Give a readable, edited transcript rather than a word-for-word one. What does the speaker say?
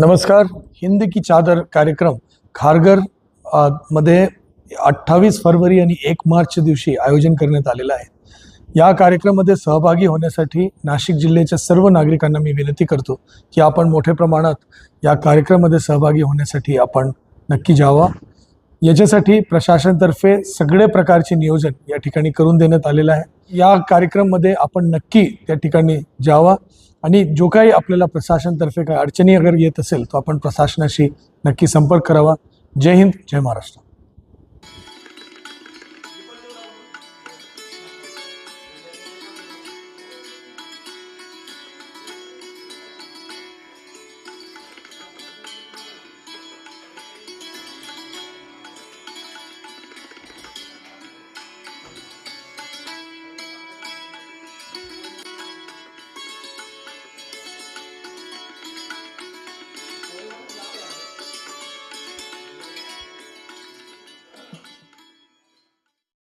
नमस्कार. हिंद की चादर कार्यक्रम खारघर मध्ये 28 फरवरी आणि 1 मार्च दिवशी आयोजन करण्यात आलेला आहे. या कार्यक्रमामध्ये सहभागी होण्यासाठी नाशिक जिल्ह्याच्या सर्व नागरिकांना मी विनंती करतो की आपण मोठ्या प्रमाणात या कार्यक्रमामध्ये सहभागी होण्यासाठी आपण नक्की जावा. याच्यासाठी प्रशासनातर्फे सगळे प्रकारचे नियोजन या ठिकाणी करून देण्यात आलेलं आहे. या कार्यक्रमामध्ये आपण नक्की त्या ठिकाणी जावा आणि जो काही आपल्याला प्रशासनातर्फे काही अडचणी अगर येत असेल तर आपण प्रशासनाशी नक्की संपर्क करावा. जय हिंद, जय महाराष्ट्र.